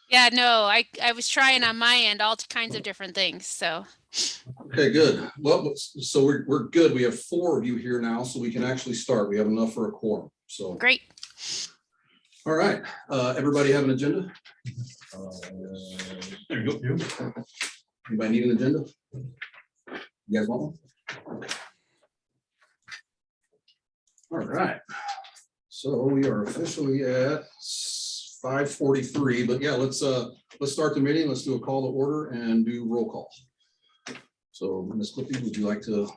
Yeah, no, I was trying on my end all kinds of different things. So Okay, good. Well, so we're good. We have 4 of you here now, so we can actually start. We have enough for a quorum. So great. all right. Everybody have an agenda? There you go. Anybody need an agenda? You guys want one? All right. So we are officially at 5:43, but yeah, let's start the meeting. Let's do a call to order and do roll call. So Ms. Clippy, would you like to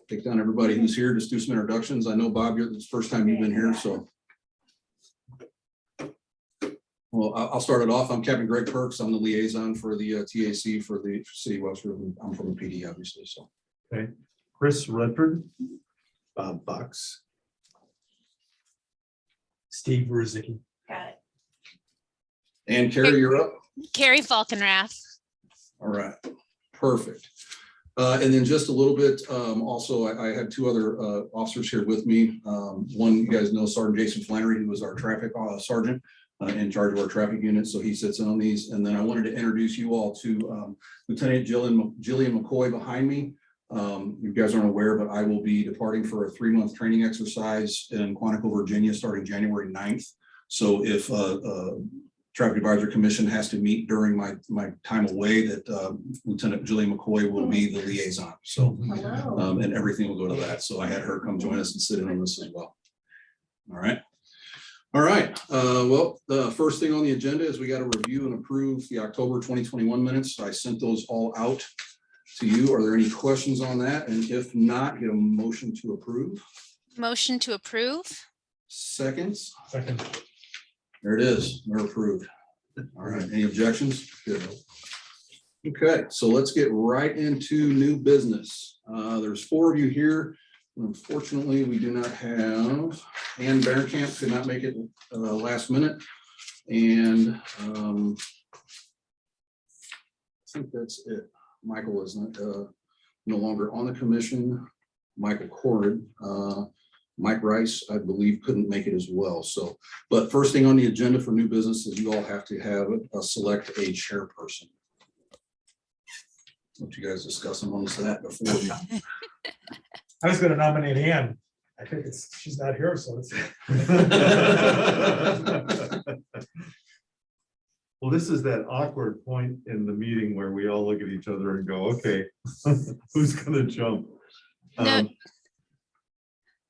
take down everybody who's here, just do some introductions? I know, Bob, it's the first time you've been here, so. Well, I'll start it off. I'm Captain Greg Perks. I'm the liaison for the TAC for the city of Westford. I'm from the PD, obviously, so. Okay, Chris Redford. Bob Bucks. Steve Ruzicki. Got it. And Kerry, you're up. Kerry Falkenrath. All right, perfect. And then just a little bit, also, I had 2 other officers here with me. One, you guys know Sergeant Jason Flannery, who was our traffic sergeant in charge of our traffic unit. So he sits in on these. And then I wanted to introduce you all to Lieutenant Jillian McCoy behind me. You guys aren't aware, but I will be departing for a 3-month training exercise in Quantico, Virginia, starting January 9th. So if Traffic Advisory Commission has to meet during my time away, that Lieutenant Jillian McCoy will be the liaison. So and everything will go to that. So I had her come join us and sit in on this as well. All right. All right. Well, the first thing on the agenda is we got to review and approve the October 2021 minutes. I sent those all out to you. Are there any questions on that? And if not, get a motion to approve. Motion to approve. Seconds. Second. There it is. They're approved. All right. Any objections? Good. Okay, so let's get right into new business. There's 4 of you here. Unfortunately, we do not have Ann Berenkamp, could not make it last minute. And I think that's it. Michael is not, no longer on the commission. Michael Corrid. Mike Rice, I believe, couldn't make it as well. So, but first thing on the agenda for new business is you all have to have select a chairperson. What you guys discuss amongst that before we. I was going to nominate Ann. I think she's not here, so it's. Well, this is that awkward point in the meeting where we all look at each other and go, okay, who's gonna jump? No.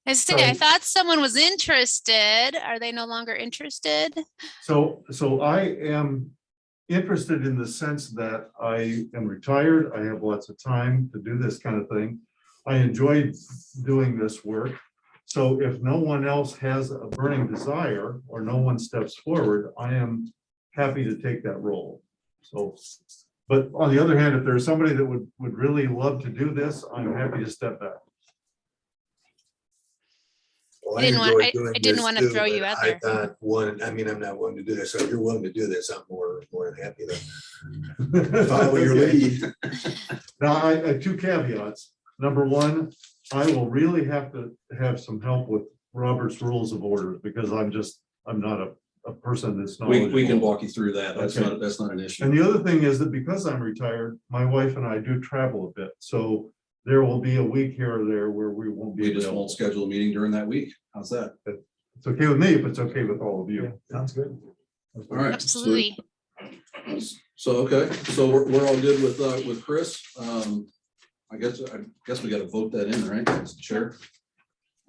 I thought someone was interested. Are they no longer interested? So I am interested in the sense that I am retired. I have lots of time to do this kind of thing. I enjoy doing this work. So if no one else has a burning desire or no one steps forward, I am happy to take that role. So, but on the other hand, if there's somebody that would really love to do this, I'm happy to step back. Well, I didn't want to too, throw you but out I there. thought I'm not willing to do this. So if you're willing to do this, I'm more than happy to follow your lead. Now, I have 2 caveats. Number 1, I will really have to have some help with Robert's Rules of Order because I'm not a person that's knowledgeable. We can walk you through that. Okay. That's not an issue. And the other thing is that because I'm retired, my wife and I do travel a bit. So there will be a week here or there where we won't be. We just won't schedule a meeting during that week. How's that? It's okay with me if it's okay with all of you. Yeah, sounds good. All right. Absolutely. So okay. So we're all good with Chris. I guess we got to vote that in, right? As the chair.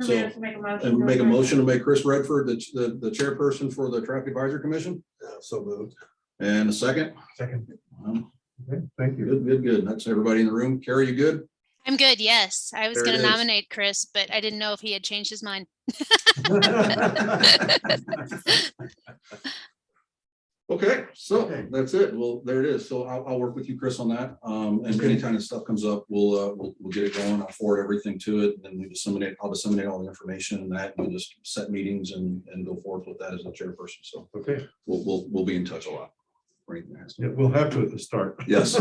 So we have to make a motion. And make a motion to make Chris Redford the chairperson for the Traffic Advisory Commission. So moved. And a second. Second. Okay, thank you. Good. That's everybody in the room. Carrie, you good? I'm good. Yes, I was There going it to is. nominate Chris, but I didn't know if he had changed his mind. Okay, so Okay. that's it. Well, there it is. So I'll work with you, Chris, on that. And anytime stuff comes up, we'll get it going. I'll forward everything to it, and then I'll disseminate all the information and that, and we'll just set meetings and go forth with that as a chairperson. So Okay, we'll be in touch a lot. for anything that has to- yeah, we'll have to at the start. Yes.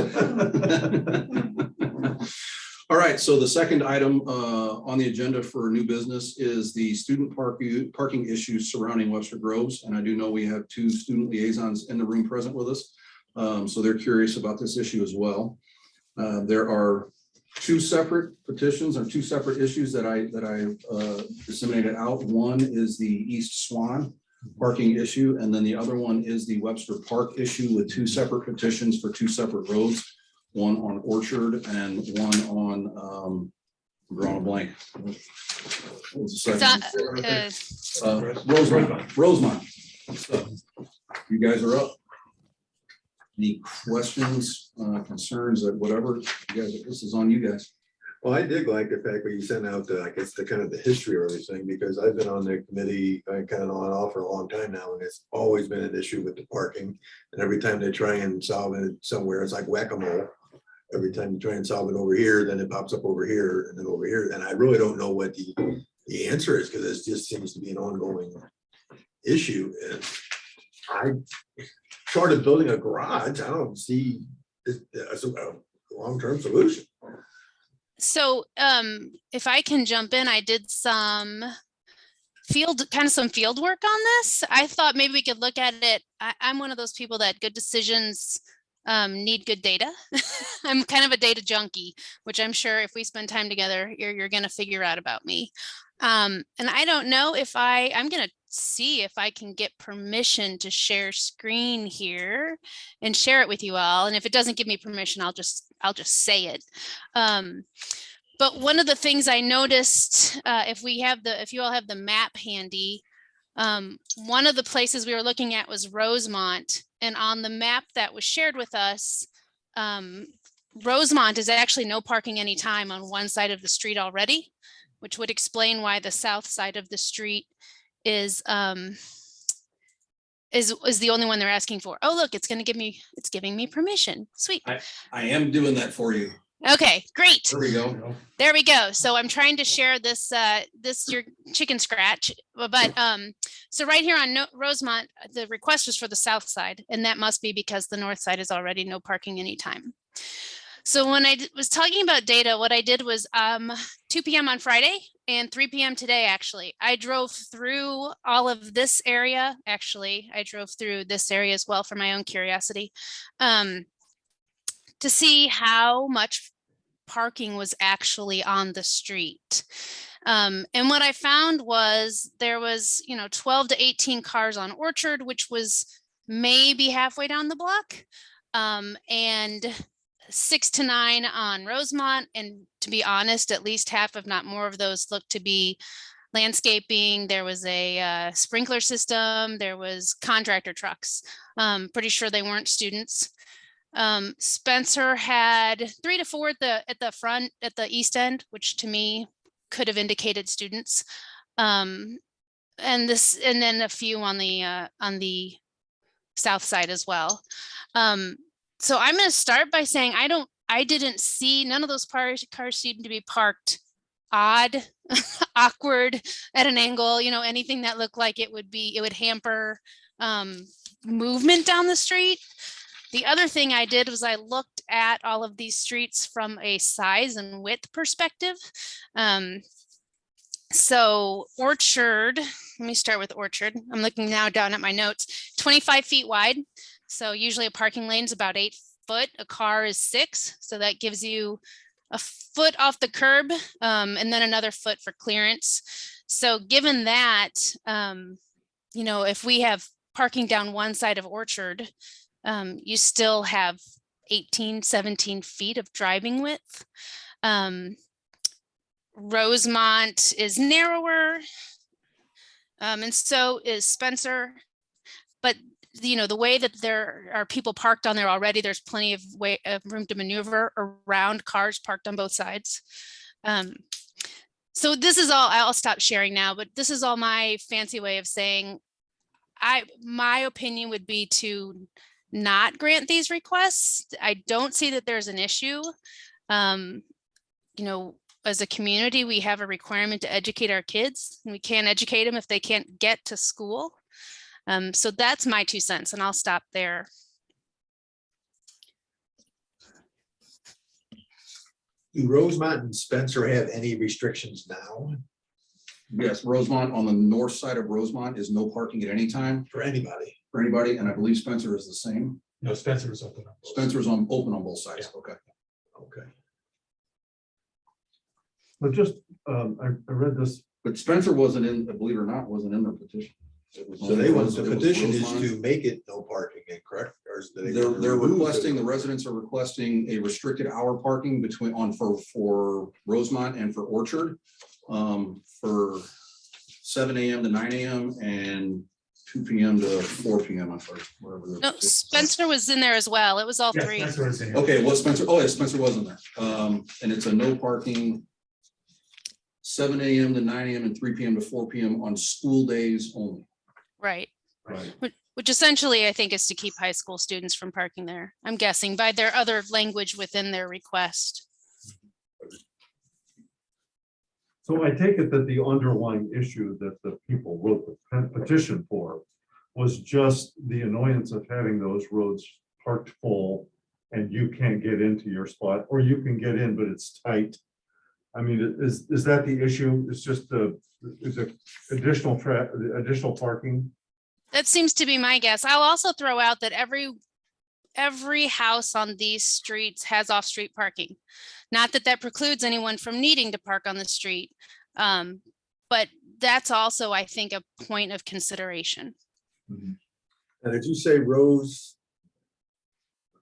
All All right, so the second item on the agenda for new business is the student parking issues surrounding Webster Groves. And I do know we have two student liaisons in the room present with us. So they're curious about this issue as well. There are two separate petitions or two separate issues that I disseminated out. One is the East Swan parking issue, and then the other one is the Webster Park issue with two separate petitions for two separate roads. One on Orchard and one on, I'm drawing a blank. What was the second? Rosemont. So you guys are up. Any questions, concerns, or whatever? You guys, this is on you guys. Well, I did like the fact that you sent out the, I guess, the kind of the history of everything, because I've been on the committee kind of on and off for a long time now, and it's always been an issue with the parking. And every time they try and solve it somewhere, it's like whack-a-mole. Every time you try and solve it over here, then it pops up over here and then over here. And I really don't know what the answer is, because it just seems to be an ongoing issue. And I started building a garage. I don't see this as a long-term solution. So if I can jump in, I did some field work on this. I thought maybe we could look at it. I'm one of those people that good decisions need good data. I'm kind of a data junkie, which I'm sure if we spend time together, you're going to figure out about me. And I don't know if I'm going to see if I can get permission to share screen here and share it with you all. And if it doesn't give me permission, I'll just say it. But one of the things I noticed, if you all have the map handy, one of the places we were looking at was Rosemont, and on the map that was shared with us, Rosemont is actually no parking anytime on one side of the street already, which would explain why the south side of the street is the only one they're asking for. Oh, look, it's giving me permission. Sweet. I am doing that for you. Okay, great. There we go. There we go. So I'm trying to share this your chicken scratch, but so right here on Rosemont, the request was for the south side, and that must be because the north side is already no parking anytime. So when I was talking about data, what I did was 2 p.m. on Friday and 3 p.m. today, actually. I drove through all of this area. Actually, I drove through this area as well for my own curiosity to see how much parking was actually on the street. And what I found was there was, 12 to 18 cars on Orchard, which was maybe halfway down the block, and 6 to 9 on Rosemont. And to be honest, at least half, if not more of those looked to be landscaping. There was a sprinkler system. There was contractor trucks. Pretty sure they weren't students. Spencer had 3 to 4 at the front at the east end, which to me could have indicated students. And then a few on the south side as well. So I'm going to start by saying I didn't see, none of those cars seemed to be parked odd, awkward at an angle, anything that looked like it would hamper movement down the street. The other thing I did was I looked at all of these streets from a size and width perspective. So Orchard, let me start with Orchard. I'm looking now down at my notes, 25 feet wide. So usually a parking lane is about 8 foot, a car is 6. So that gives you a foot off the curb and then another foot for clearance. So given that, if we have parking down one side of Orchard, you still have 18, 17 feet of driving width. Rosemont is narrower, and so is Spencer. But the way that there are people parked on there already, there's plenty of room to maneuver around cars parked on both sides. So this is all, I'll stop sharing now, but this is all my fancy way of saying my opinion would be to not grant these requests. I don't see that there's an issue. As a community, we have a requirement to educate our kids, and we can't educate them if they can't get to school. So that's my 2 cents, and I'll stop there. Do Rosemont and Spencer have any restrictions now Yes, Rosemont, on the north side of Rosemont is no parking at any time for anybody? for anybody, and I believe Spencer is the same. No, Spencer was open up. Spencer's open on both sides, okay. Okay. But just, I read this, But Spencer wasn't in, believe it or not, wasn't in their petition. It was So only they want, Rose- the it was petition is Rosemont. to make it no parking, correct? Or is they They're want to remove requesting, it? the residents are requesting a restricted hour parking between, for Rosemont and for Orchard. For 7 AM to 9 AM and 2 PM to 4 PM, I'm sorry, whatever. No, Spencer was in there as well. It was all Yeah, three. Spencer was in here. Okay, well, Spencer, oh yeah, Spencer was in there. And it's a no parking 7 AM to 9 AM and 3 PM to 4 PM on school days only. Right. right, Which essentially I think is to keep high school students from parking there. I'm guessing by their other language within their request. so I take it that the underlying issue that the people wrote the petition for was just the annoyance of having those roads parked full and you can't get into your spot, or you can get in, but it's tight. I mean, is that the issue? It's just is it additional parking? That seems to be my guess. I'll also throw out that every house on these streets has off-street parking. Not that that precludes anyone from needing to park on the street. But that's also, I think, a point of consideration. And did you say Rose?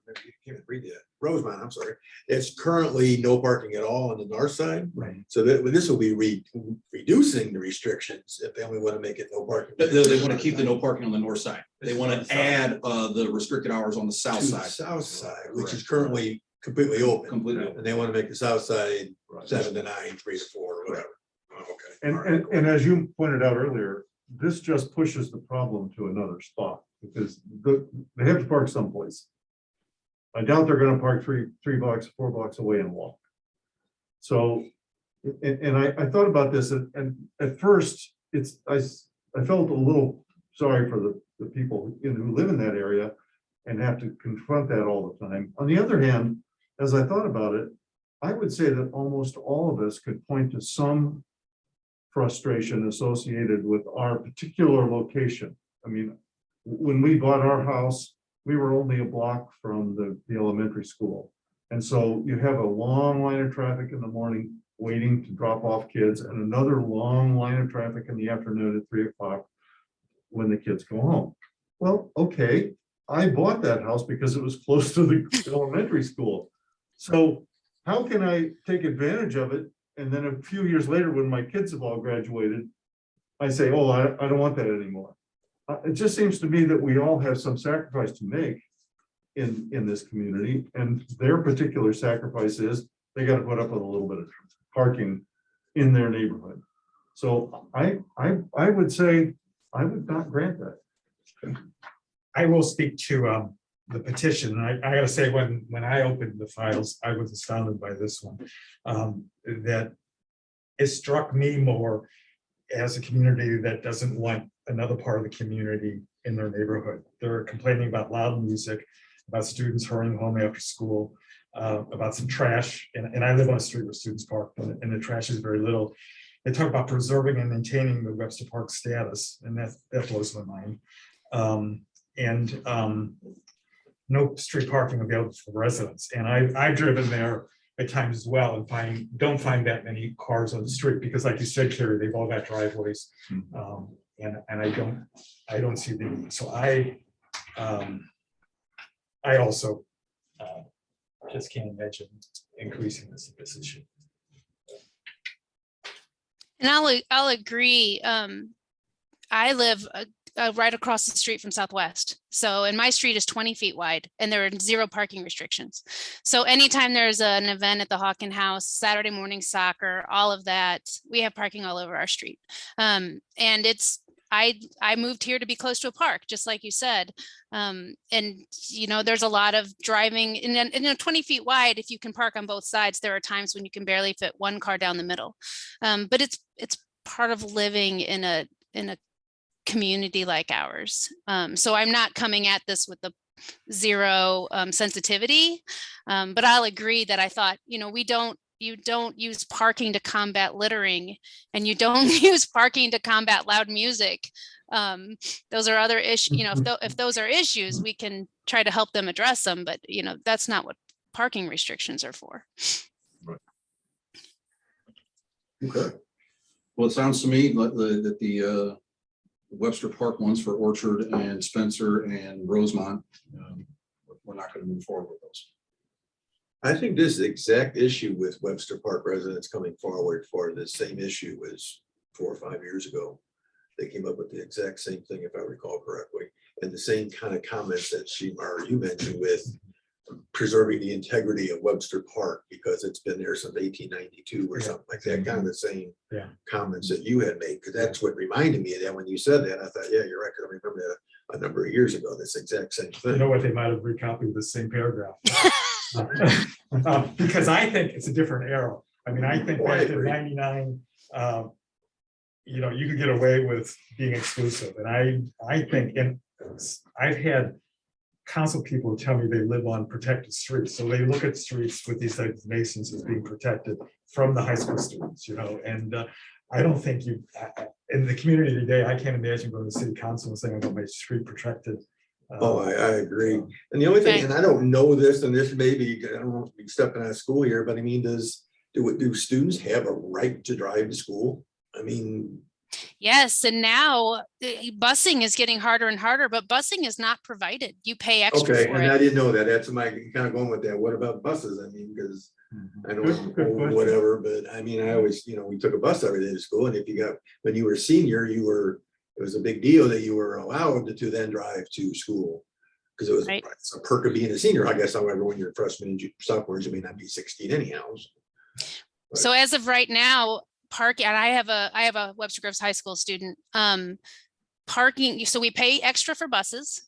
You can't read that. Rosemont, I'm sorry. It's currently no parking at all on the north side. Right. So that this will be reducing the restrictions if they only want to make it no parking. They want to keep the no parking on the north side. They want to add the restricted hours on the south To the side. south side, which is currently completely open. Completely open. And they want to make the south side Right. 7 to 9, 3 to 4, or whatever. Oh, okay. And, All right. and as you pointed out earlier, this just pushes the problem to another spot because they have to park someplace. I doubt they're gonna park 3 blocks, 4 blocks away and walk. So, and I thought about this and at first I felt a little sorry for the people who live in that area and have to confront that all the time. On the other hand, as I thought about it, I would say that almost all of us could point to some frustration associated with our particular location. I mean, when we bought our house, we were only a block from the elementary school. And so you have a long line of traffic in the morning waiting to drop off kids and another long line of traffic in the afternoon at 3 o'clock when the kids go home. Well, okay, I bought that house because it was close to the elementary school. So how can I take advantage of it? And then a few years later, when my kids have all graduated, I say, oh, I don't want that anymore. It just seems to me that we all have some sacrifice to make in this community, and their particular sacrifice is they got to put up with a little bit of parking in their neighborhood. So I would say I would not grant that. I will speak to the petition. I gotta say, when I opened the files, I was astounded by this one. That it struck me more as a community that doesn't want another part of the community in their neighborhood. They're complaining about loud music, about students hurrying home after school, about some trash. And I live on a street where students park, and the trash is very little. They talk about preserving and maintaining the Webster Park status, and that blows my mind. No street parking available for residents. And I've driven there at times as well and don't find that many cars on the street because, like you said, Kerry, they've all got driveways. And I don't see the need. So I also just can't imagine increasing this issue. And I'll agree. I live right across the street from Southwest. So, and my street is 20 feet wide and there are 0 parking restrictions. So anytime there's an event at the Hawken House, Saturday morning soccer, all of that, we have parking all over our street. And I moved here to be close to a park, just like you said. And, you know, there's a lot of driving and 20 feet wide. If you can park on both sides, there are times when you can barely fit one car down the middle. But it's part of living in a community like ours. So I'm not coming at this with the 0 sensitivity, but I'll agree that I thought, you know, you don't use parking to combat littering, and you don't use parking to combat loud music. Those are other issues, if those are issues, we can try to help them address them, but that's not what parking restrictions are for. Okay. Well, it sounds to me like that the Webster Park ones for Orchard and Spencer and Rosemont, we're not going to move forward with those. I think this exact issue with Webster Park residents coming forward for the same issue as 4 or 5 years ago. They came up with the exact same thing, if I recall correctly, and the same kind of comments that you mentioned with preserving the integrity of Webster Park because it's been there since 1892 or something like that, kind of the same comments that you had made, because that's what reminded me of that when you said that. I thought, yeah, you're right, I remember that a number of years ago, this exact same thing. You know what, they might have recopied the same paragraph. Because I think it's a different era. I mean, I think back in '99, you could get away with being exclusive. And I think, and I've had council people tell me they live on protected streets. So they look at streets with these designations as being protected from the high school students, and I don't think in the community today, I can't imagine going to the city council and saying, I want my street protected. I agree. And the only thing, and I don't know this, and this maybe, I don't know if we stepping out of school here, but I mean, do students have a right to drive to school? I mean, yes, and now busing is getting harder and harder, but busing is not provided. You pay extra okay, for and it. I didn't know that. That's my kind of going with that. What about buses? I mean, because I know I'm Good old, question. whatever, but I mean, I always, we took a bus every day to school, and if when you were a senior, it was a big deal that you were allowed to then drive to school. Because it was Right. it's a perk of being a senior, I guess. However, when you're a freshman and sophomores, you may not be 16 anyhow. So as of right now, parking, and I have a Webster Groves High School student, parking, so we pay extra for buses.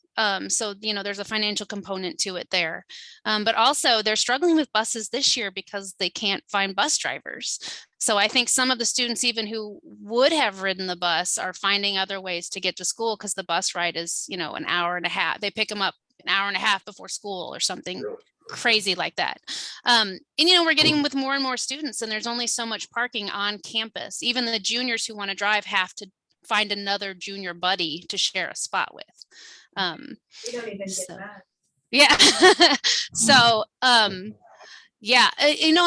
So, there's a financial component to it there. But also they're struggling with buses this year because they can't find bus drivers. So I think some of the students, even who would have ridden the bus, are finding other ways to get to school because the bus ride is, an hour and a half. They pick them up an hour and a half before school or something crazy like that. And we're getting with more and more students, and there's only so much parking on campus. Even the juniors who want to drive have to find another junior buddy to share a spot with. We don't even get so- that. Yeah. So, yeah, and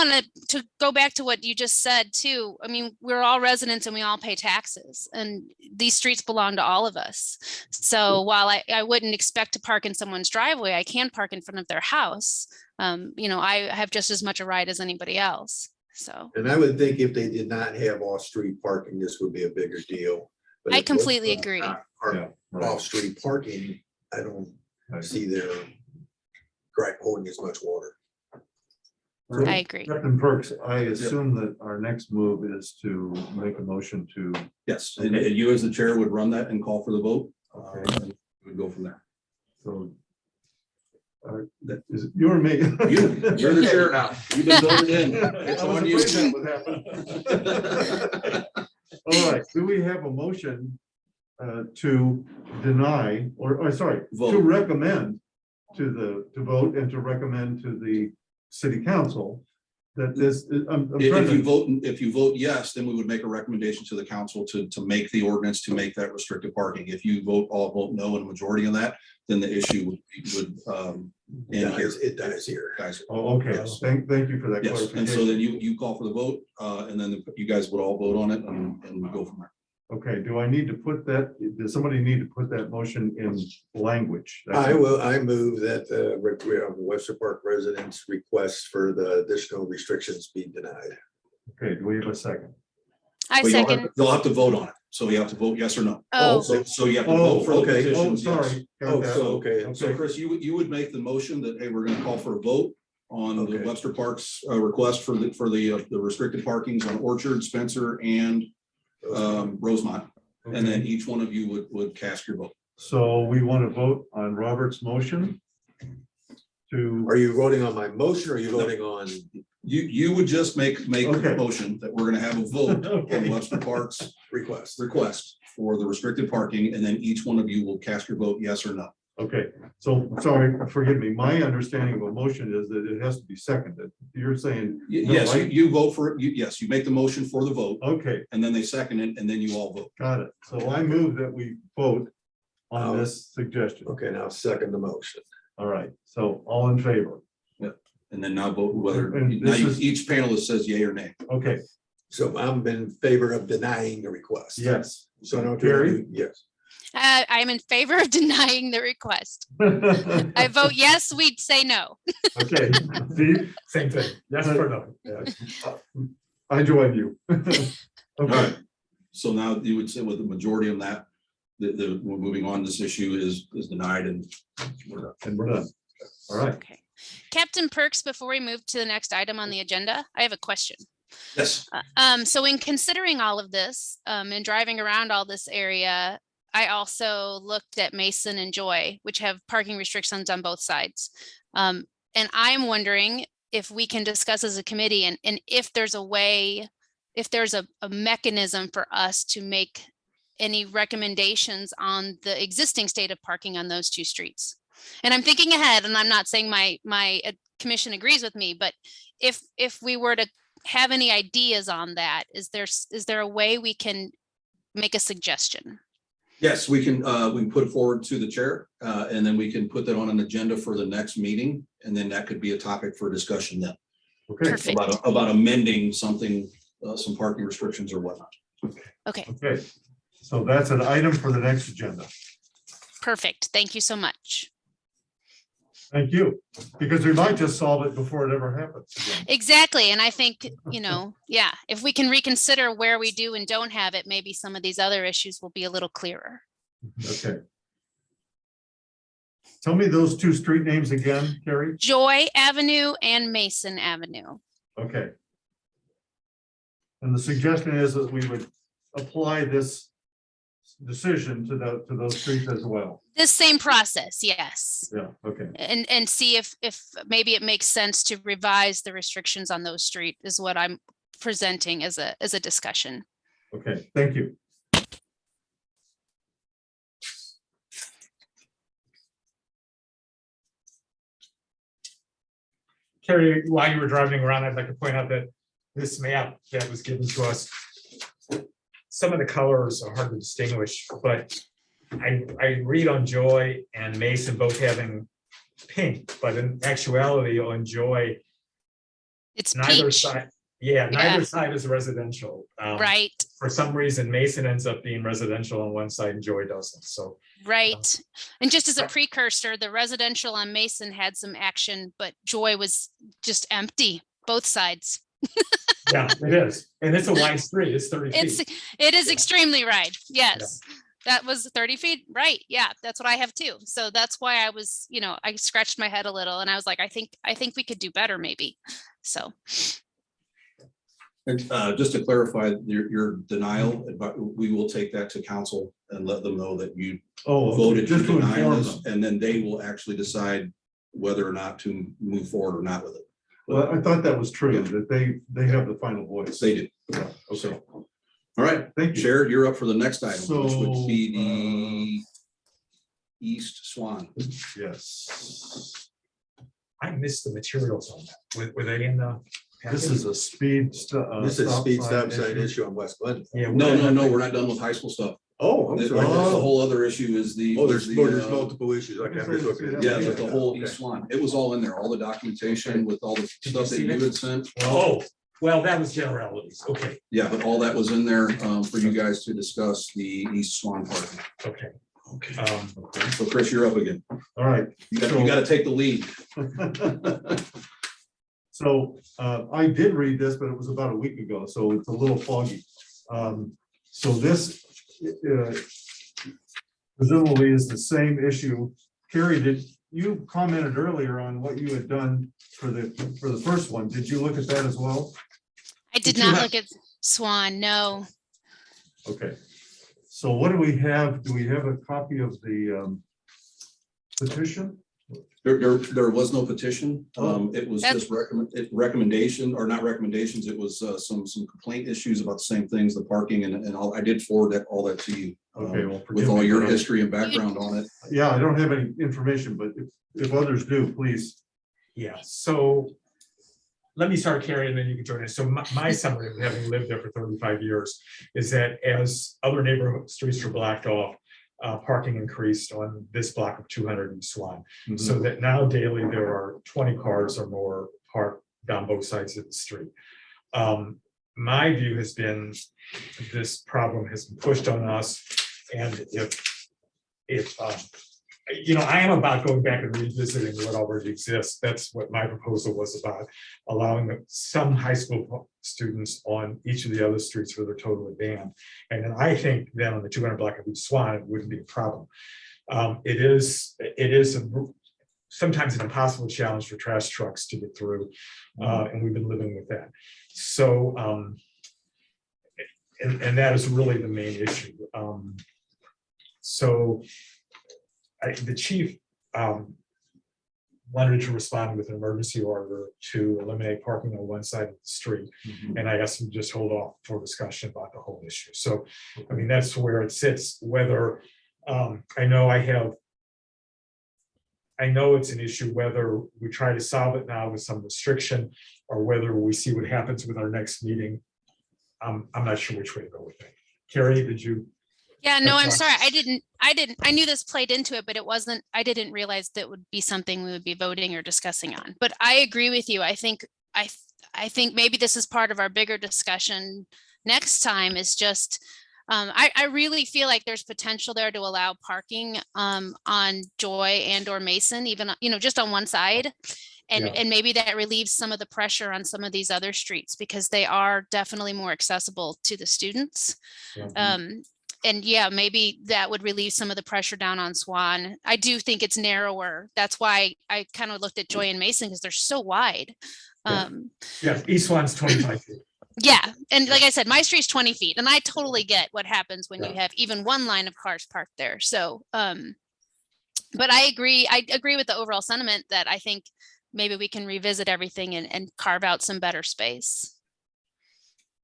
to go back to what you just said too, I mean, we're all residents and we all pay taxes, and these streets belong to all of us. So while I wouldn't expect to park in someone's driveway, I can park in front of their house. I have just as much a right as anybody else. So. And I would think if they did not have off-street parking, this would be a bigger deal. But I if completely most agree. are off-street parking, I don't see their gripe holding as much water. I agree. Captain Perks, I assume that our next move is to make a motion to. Yes, and you as the chair would run that and call for the vote. Okay. And we'd go from there. So. That is it, you or me? You're the chair now. You've been voted in. It's I was on you. afraid that would happen. All right, do we have a motion to deny, or sorry, Vote. to recommend to vote and to recommend to the city council that this, If you vote yes, then we would make a recommendation to the council to make the ordinance to make that restricted parking. If you all vote no in a majority on that, then the issue would end here. It dies here. Guys. Oh, okay, Yes. thank you for that Yes, and so clarification. then you call for the vote, and then you guys would all vote on it and we go from there. Okay, do I need to put that, does somebody need to put that motion in language? I move that Webster Park residents' requests for the additional restrictions be denied. Okay, do we have a second? I But second. you'll have to vote on it. So you have to vote yes or no. Oh, So you have to vote for the okay. petitions. yes. Sorry. got that. Okay. So Chris, you would make the motion that, hey, we're gonna call for a vote on the Okay. Webster Parks request for the restricted parkings on Orchard, Spencer, and Rosemont. And then each one of you would cast your vote. So we want to vote on Robert's motion to, Are you voting on my motion or are you voting on? You would just make Okay. a motion that we're gonna have a vote on Okay. Webster Parks Request. request for the restricted parking, and then each one of you will cast your vote yes or no. Okay, so, sorry, forgive me, my understanding of a motion is that it has to be seconded. You're saying. no, Yes, I- you vote for it. Yes, you make the motion for the vote Okay, and then they second it and then you all vote. got it. So I move that we vote on Oh. this suggestion. Okay, now second the motion. All right, so all in favor? And then now vote whether, And now this is- each panelist says yay or nay. Okay, So I'm in favor of denying the request. yes. So don't Kerry? yes. I'm in favor of denying the request. I vote yes, we'd say no. Okay, Steve, Same thing. Yes for no. yes. I join you. All Okay, right. So now you would say with the majority on that, we're moving on, this issue is denied and we're done. and we're done. All right, Okay. Captain Perks, before we move to the next item on the agenda, I have a question. Yes, So in considering all of this, and driving around all this area, I also looked at Mason and Joy, which have parking restrictions on both sides. And I'm wondering if we can discuss as a committee and if there's a way, if there's a mechanism for us to make any recommendations on the existing state of parking on those two streets. And I'm thinking ahead, and I'm not saying my commission agrees with me, but if we were to have any ideas on that, is there a way we can make a suggestion? yes, we can put it forward to the chair and then we can put that on an agenda for the next meeting. And then that could be a topic for discussion then okay, Perfect. about amending something, some parking restrictions or whatnot. Okay, okay. So that's an item for the next agenda. perfect. Thank you so much. Thank you, because we might just solve it before it ever happens. again. Exactly. And I think, yeah, if we can reconsider where we do and don't have it, maybe some of these other issues will be a little clearer. Okay. Tell me those two street names again, Kerry. Joy Avenue and Mason Avenue. Okay. And the suggestion is that we would apply this decision to those streets as well. This same process, yes. Yeah, okay. And see if maybe it makes sense to revise the restrictions on those street is what I'm presenting as a discussion. Okay, thank you. Kerry, while you were driving around, I'd like to point out that this map that was given to us, some of the colors are hard to distinguish, but I read on Joy and Mason both having pink, but in actuality on Joy, It's neither peach, side, neither Yeah. side is residential. right? For some reason, Mason ends up being residential on one side and Joy doesn't, so. Right. And just as a precursor, the residential on Mason had some action, but Joy was just empty, both sides. Yeah, it is. And it's a wide street. It's 30 feet. It is Yeah. extremely right. Yes. That was 30 feet. Right. Yeah. That's what I have too. So that's why I was, I scratched my head a little and I was like, I think we could do better maybe. So, And just to clarify, your denial, we will take that to council and let them know that you Oh, okay, voted to just to deny inform this, them. and then they will actually decide whether or not to move forward or not with it. Well, I thought that was true, that they have the final voice. They do. Yeah, okay, So, all right, thank you. Chair, you're up for the next item, which would So, be the East Swan. Yes, I missed the materials on that. Were they in the? this is a speed. This is speed stop sign issue on West Glen. Yeah. No, we're not done with high school stuff. Oh, I'm The sorry. whole other issue is the. Oh, there's the, multiple issues. Okay, I'm just looking at. Yeah, but the whole Okay. East Swan, it was all in there, all the documentation with all the you stuff that see you that? had sent. Oh, well, that was generalities. Okay, Yeah, but all that was in there for you guys to discuss the East Swan parking. okay. Okay. Okay. So Chris, you're up again. All right. You gotta take the lead. So I did read this, but it was about a week ago, so it's a little foggy. So this presumably is the same issue. Kerry, did you commented earlier on what you had done for the first one? Did you look at that as well? I did Did you not have- look at Swan. No. Okay. So what do we have? Do we have a copy of the petition? There was no petition. It was That's- just recommendation, or not recommendations. It was some complaint issues about the same things, the parking and all. I did forward all that to you. Okay, well, With forgive all me, your but I- history and background on it. Yeah, I don't have any information, but if others do, please. Yeah, so let me start, Kerry, and then you can join us. So my summary of having lived there for 35 years is that as other neighborhood streets were blocked off, parking increased on this block of 200 in Swan. So that now daily there are 20 cars or more parked down both sides of the street. My view has been this problem has been pushed on us, and if you know, I am about going back and revisiting what already exists. That's what my proposal was about, allowing some high school students on each of the other streets where they're totally banned. And then I think then on the 200 block of East Swan, it wouldn't be a problem. It is sometimes an impossible challenge for trash trucks to get through, and we've been living with that. So, and that is really the main issue. So the chief wanted to respond with an emergency order to eliminate parking on one side of the street. And I asked him to just hold off for discussion about the whole issue. So, I mean, that's where it sits, whether I know it's an issue, whether we try to solve it now with some restriction or whether we see what happens with our next meeting. I'm not sure which way to go with it. Kerry, did you? Yeah, no, I'm That's sorry. I knew this played into it, but I didn't realize that would be something we would be voting or discussing on. But I agree with you. I think maybe this is part of our bigger discussion next time is just, I really feel like there's potential there to allow parking on Joy and or Mason, even, you know, just on one side. And maybe that relieves some of the pressure on some of these other streets because they are definitely more accessible to the students. And yeah, maybe that would relieve some of the pressure down on Swan. I do think it's narrower. That's why I kind of looked at Joy and Mason because they're so wide. Yeah, East Swan's 25 feet. Yeah. And like I said, my street's 20 feet and I totally get what happens when you have even one line of cars parked there. So, but I agree with the overall sentiment that I think maybe we can revisit everything and carve out some better space.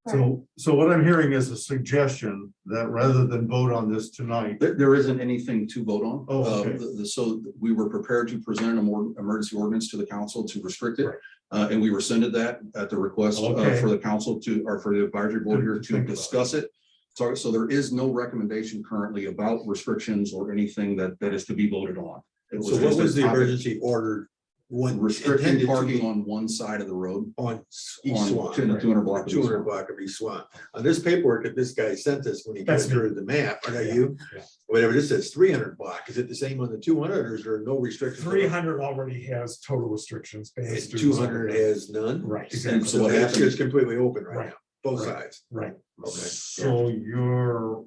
So what I'm hearing is a suggestion that rather than vote on this tonight. There isn't anything to vote on. Oh, okay. So we were prepared to present a more emergency ordinance to the council to restrict it. And we rescinded that at the request for the council or for the advisory board here to discuss it. So there is no recommendation currently about restrictions or anything that is to be voted on. So what was the emergency order? Restricting parking on one side of the road on East Swan, 200 block of East 200 Swan. block of East Swan. On this paperwork that this guy sent us when he That's drew the map, or not you? Yeah. Whatever, this says 300 block. Is it the same on the 200 or is there no restrictions? 300 already has total restrictions. And 200 has none? Right, And exactly. so what it's happened- just completely open right Right. now, both Right. sides. Right. Okay. So you're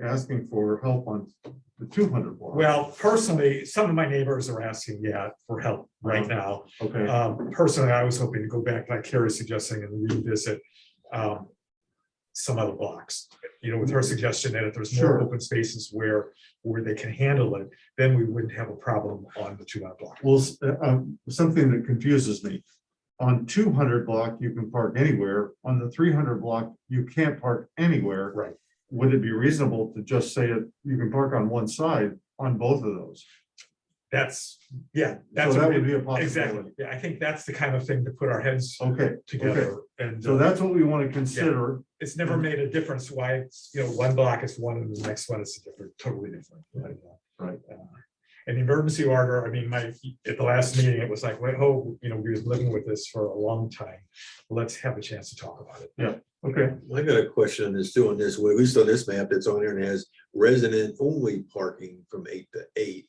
asking for help on the 200 block. Well, personally, some of my neighbors are asking, for help right now. Okay, Personally, I was hoping to go back, like Kerry's suggesting, and revisit some other blocks. You know, with her suggestion that if there's more Sure. open spaces where they can handle it, then we wouldn't have a problem on the 200 block. well, something that confuses me. On 200 block, you can park anywhere. On the 300 block, you can't park anywhere. Right. Would it be reasonable to just say it, you can park on one side on both of those? That's So a that would re- be a possibility. exactly. Yeah, I think that's the kind of thing to put our heads Okay, together. And so that's what we want to consider. it's never made a difference why it's, you know, one block is one and the next one is different, totally different. Right. And the emergency order, I mean, at the last meeting, it was like, you know, we was living with this for a long time. Let's have a chance to talk about it. Yeah. Okay, I got a question on this too, on this, at least on this map that's on there and has resident only parking from 8 to 8.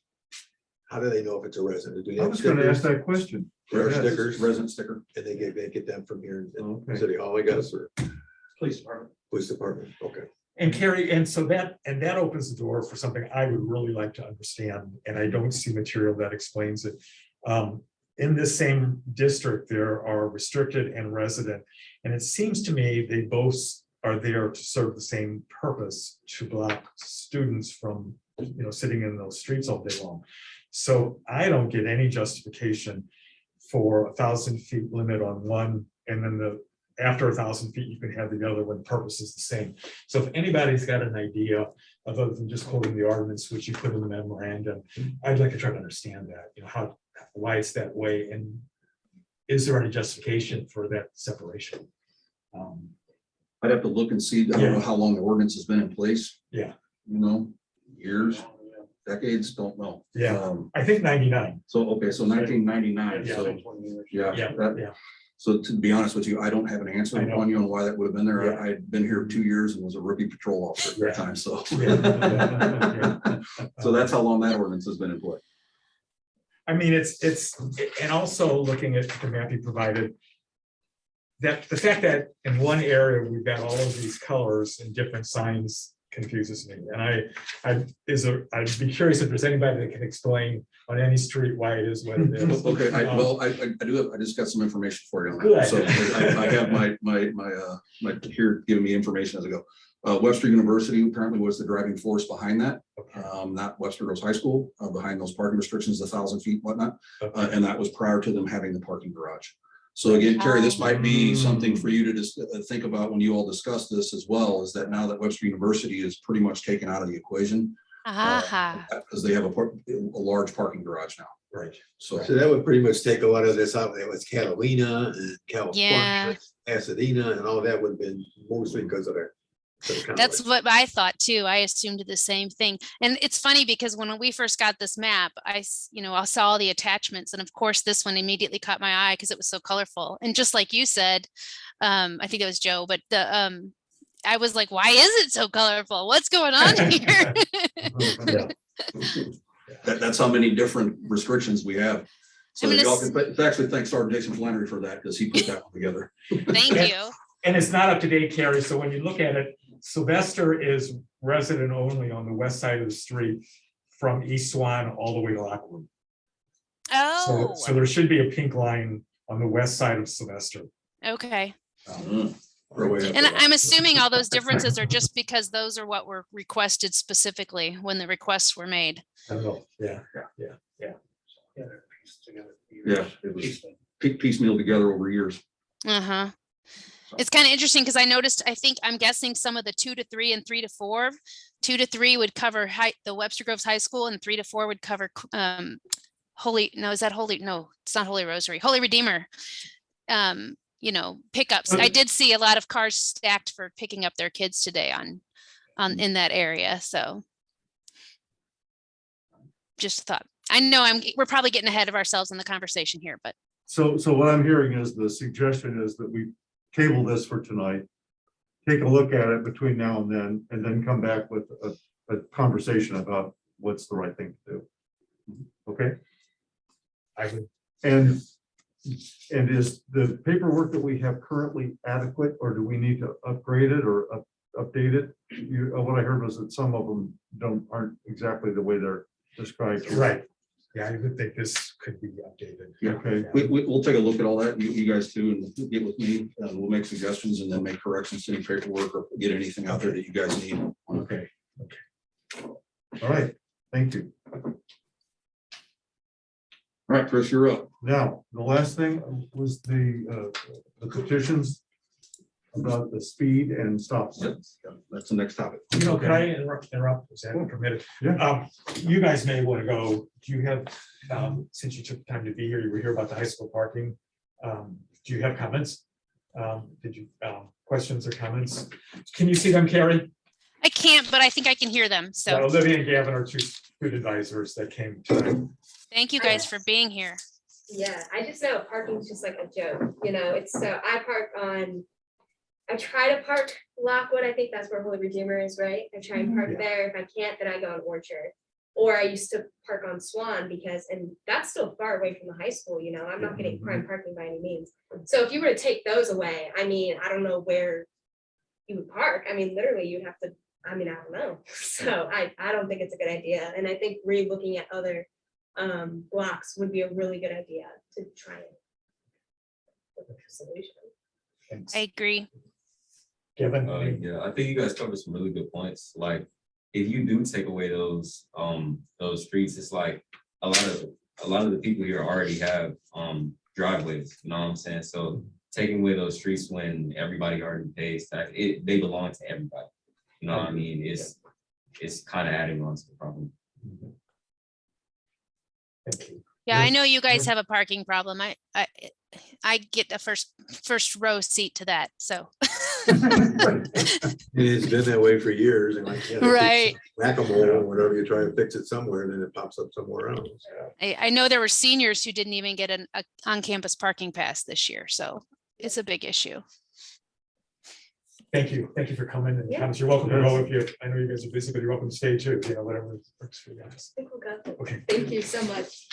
How do they know if it's a resident? Do they I have was going to ask stickers? that question. There are Yes. stickers, Resident sticker. and they get them from here in Okay. City Hall, I guess, or Police department. police department, okay. And Kerry, and so that opens the door for something I would really like to understand, and I don't see material that explains it. In this same district, there are restricted and resident, and it seems to me they both are there to serve the same purpose, to block students from, you know, sitting in those streets all day long. So I don't get any justification for 1,000 feet limit on one, and then after 1,000 feet, you can have the other when the purpose is the same. So if anybody's got an idea other than just quoting the ordinance, which you put in the memorandum, I'd like to try to understand that, why it's that way, and is there any justification for that separation? I'd have to look and see, I don't know how long the ordinance has been in place. Yeah. Years, decades, don't know. Yeah. I think 99. So, okay, so 1999, Yeah. so, Yeah, that- yeah. So to be honest with you, I don't have an answer I know. on you on why that would have been there. Yeah. I'd been here 2 years and was a rookie patrol officer at that time, so. Yeah. So that's how long that ordinance has been in play. I mean, and also looking at the map you provided, that the fact that in one area we've got all of these colors and different signs confuses me. And I'd be curious if there's anybody that can explain on any street why it is what it is. Okay, I just got some information for you on Good. that. So I have my here giving me information as I go. Webster University apparently was the driving force behind that. Not Webster Girls High School, behind those parking restrictions, 1,000 feet, whatnot. And that was prior to them having the parking garage. So again, Kerry, this might be something for you to just think about when you all discuss this as well, is that now that Webster University is pretty much taken out of the equation. Because they have a large parking garage now. Right. So that would pretty much take a lot of this out. It was Catalina and California, Pasadena, and all that would have been mostly because of their. That's what I thought too. I assumed the same thing. And it's funny because when we first got this map, I saw all the attachments. And of course, this one immediately caught my eye because it was so colorful. And just like you said, I think it was Joe, but I was like, why is it so colorful? What's going on here? that's how many different restrictions we have. So but actually thanks Sergeant Jason Flannery for that, because he put that one together. Thank you. And it's not up to date, Kerry. So when you look at it, Sylvester is resident only on the west side of the street from East Swan all the way to Lockwood. Oh. So there should be a pink line on the west side of Sylvester. Okay. Mm. And I'm assuming all those differences are just because those are what were requested specifically when the requests were made. I don't know. Yeah. Yeah, it was piecemeal together over years. It's kind of interesting because I noticed, I'm guessing some of the 2 to 3 and 3 to 4, 2 to 3 would cover the Webster Groves High School, and 3 to 4 would cover it's not Holy Rosary, Holy Redeemer. Pickups. I did see a lot of cars stacked for picking up their kids today in that area. So just thought, I know we're probably getting ahead of ourselves in the conversation here, but. So what I'm hearing is the suggestion is that we table this for tonight, take a look at it between now and then come back with a conversation about what's the right thing to do. Okay? And is the paperwork that we have currently adequate, or do we need to upgrade it or update it? What I heard was that some of them aren't exactly the way they're described. Right. Yeah, I would think this could be updated. Yeah. Okay. We'll take a look at all that, you guys too, and get with me, and we'll make suggestions and then make corrections to any paperwork or get anything out there that you guys need. Okay. All right. Thank you. All right, Chris, you're up. Now, the last thing was the petitions about the speed and stop signs. That's the next topic. Can I interrupt? Is that permitted? Yeah. You guys may want to go. Do you have, since you took time to be here, you were here about the high school parking. Do you have comments? Did you, questions or comments? Can you see them, Kerry? I can't, but I think I can hear them. So Olivia and Gavin are two student advisors that came tonight. thank you guys for being here. Yeah, I just know parking's just like a joke, it's so I try to park Lockwood. I think that's where Holy Redeemer is, right? I try and park there. If I can't, then I go on Orchard. Or I used to park on Swan and that's still far away from the high school, I'm not getting prime parking by any means. So if you were to take those away, I don't know where you would park. Literally you'd have to, I don't know. So I don't think it's a good idea. And I think re-looking at other blocks would be a really good idea to try and look for a solution. Thanks. I agree. Gavin? Yeah, I think you guys covered some really good points. Like, if you do take away those streets, it's like a lot of the people here already have driveways, you know what I'm saying? So taking away those streets when everybody already pays, they belong to everybody. You know what I mean? It's kind of adding on to the problem. Thank you. Yeah, I Yes. know you guys have a parking problem. I get a first row seat to that, so. It's been that way for years and like, yeah, they Right. fix whack-a-mole or whatever, you try to fix it somewhere, and then it pops up somewhere else. I know there were seniors who didn't even get a on-campus parking pass this year, so it's a big issue. Thank you. Thank you for coming. And Yeah. Thomas, you're welcome to go if you, I know you guys are busy, but you're welcome to stay too, you know, whatever works for you guys. I think we'll go. Okay. Thank you so much.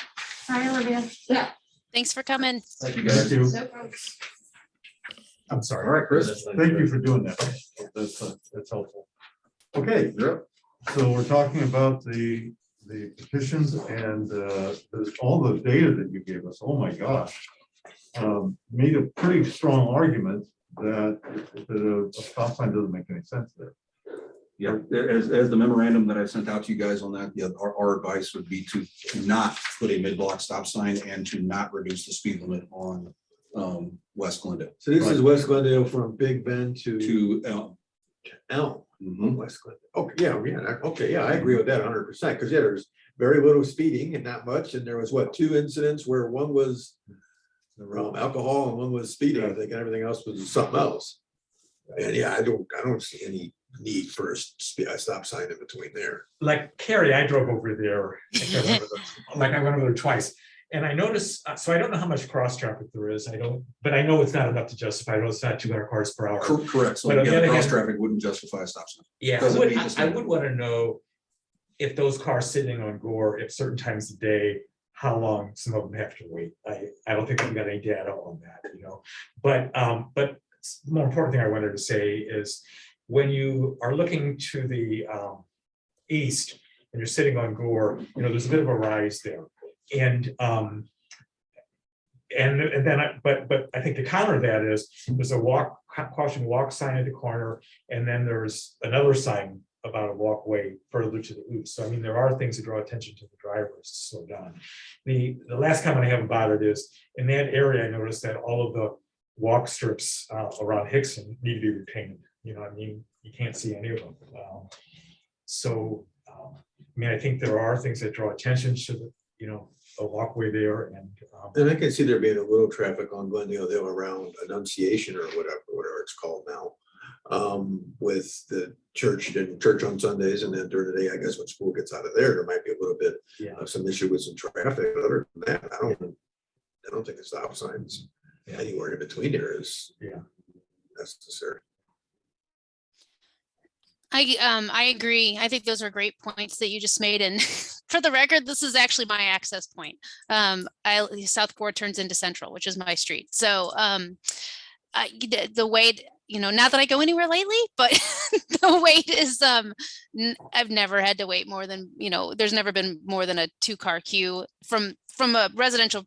Hi, Olivia. Yeah. Thanks for coming. Thank you, Thank guys. you. No problem. I'm All sorry. right, Chris. Thank you for doing that. That's helpful. Okay, Yep. so we're talking about the petitions and there's all the data that you gave us. Oh my gosh. Made a pretty strong argument that a stop sign doesn't make any sense there. Yeah, as the memorandum that I sent out to you guys on that, yeah, our advice would be to not put a mid-block stop sign and to not reduce the speed limit on West Glendale So this is West Glendale from Big Bend to to Elm. Elm. Mhm. West Glendale. Okay, yeah, I agree with that 100%, because yeah, there's very little speeding and not much, and there was what, 2 incidents where one was alcohol and one was speeding, I think, and everything else was something else. And yeah, I don't see any need for a stop sign in between there. Like Kerry, I drove over there, like I went over there twice. And I noticed, so I don't know how much cross traffic there is. But I know it's not enough to justify. I know it's not 200 cars per hour. Correct. So But on the again, other cross hand- traffic wouldn't justify a stop sign. Yeah, Doesn't meet the I standard. would want to know if those cars sitting on Gore at certain times of day, how long some of them have to wait. I don't think we've got any data on that, you know. But more important thing I wanted to say is when you are looking to the east and you're sitting on Gore, you know, there's a bit of a rise there. And then but I think to counter that is there's a caution walk sign at the corner, and then there's another sign about a walkway further to the east. So I mean, there are things that draw attention to the drivers to slow down. The last comment I have about it is in that area, I noticed that all of the walk strips around Hickson need to be repainted. You know, I mean, you can't see any of them. I mean, I think there are things that draw attention to the, you know, a walkway there, And I can see there being a little traffic on Glendale Hill around Annunciation or whatever it's called now. With the church on Sundays, and then during the day, I guess when school gets out of there might be a little bit yeah. of some issue with some traffic. Other than that, I don't think the stop signs anywhere in between there is necessary. I agree. I think those are great points that you just made. And for the record, this is actually my access point. South Gore turns into Central, which is my street. So the wait, you know, not that I go anywhere lately, but the wait is, I've never had to wait more than, you know, there's never been more than a 2-car queue from a residential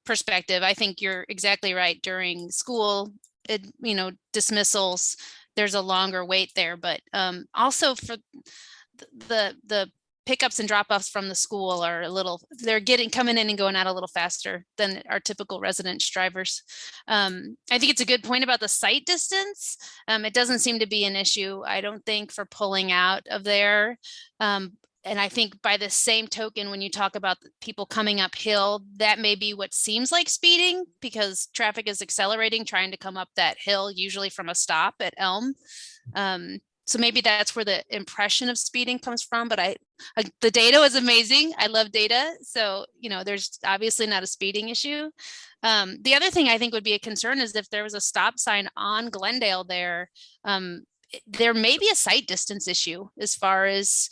perspective. I think you're exactly right. During school, you know, dismissals, there's a longer wait there, but also for the pickups and drop-offs from the school are they're coming in and going out a little faster than our typical residence drivers. I think it's a good point about the sight distance. It doesn't seem to be an issue, I don't think, for pulling out of there. And I think by the same token, when you talk about people coming uphill, that may be what seems like speeding because traffic is accelerating, trying to come up that hill, usually from a stop at Elm. So maybe that's where the impression of speeding comes from, but the data is amazing. I love data. So, you know, there's obviously not a speeding issue. The other thing I think would be a concern is if there was a stop sign on Glendale there may be a sight distance issue as far as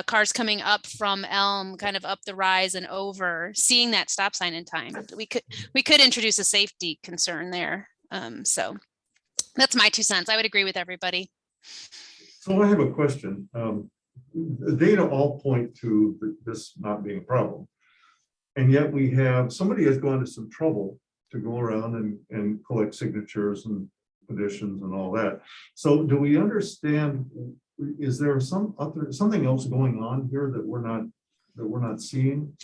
cars coming up from Elm, kind of up the rise and over, seeing that stop sign in time. We could introduce a safety concern there. So that's my 2 cents. I would agree with everybody. So I have a question. The data all point to this not being a problem. And yet somebody has gone to some trouble to go around and collect signatures and petitions and all that. So do we understand, is there something else going on here that we're not seeing?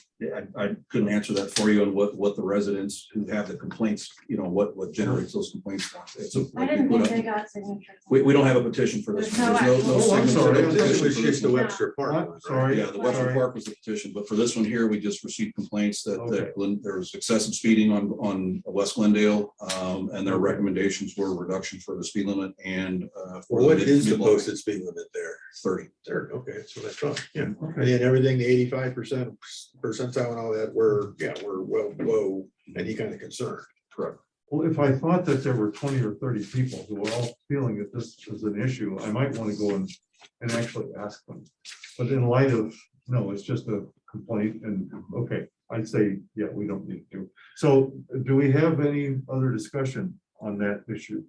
I couldn't answer that for you on what the residents who have the complaints, what generates those complaints. It's a- I didn't think they got signatures. We don't have a petition for this. There's one. no There's no actual- Oh, I'm signature sorry. petition This for was this just the one. Webster Park. one, right? Sorry. Yeah, the Western Sorry. Park was the petition, but for this one here, we just received complaints that Okay. there was excessive speeding on West Glendale. And their recommendations were reduction for the speed limit and for Well, what is the mid-block, posted speed limit there? 30. There, okay, that's what I thought. Yeah. Okay. And everything, the 85% percentile and all that, we're well below any kind of concern. Correct. Well, if I thought that there were 20 or 30 people who were all feeling that this is an issue, I might want to go and actually ask them. But in light of, no, it's just a complaint and, okay, I'd say, yeah, we don't need to. So do we have any other discussion on that issue?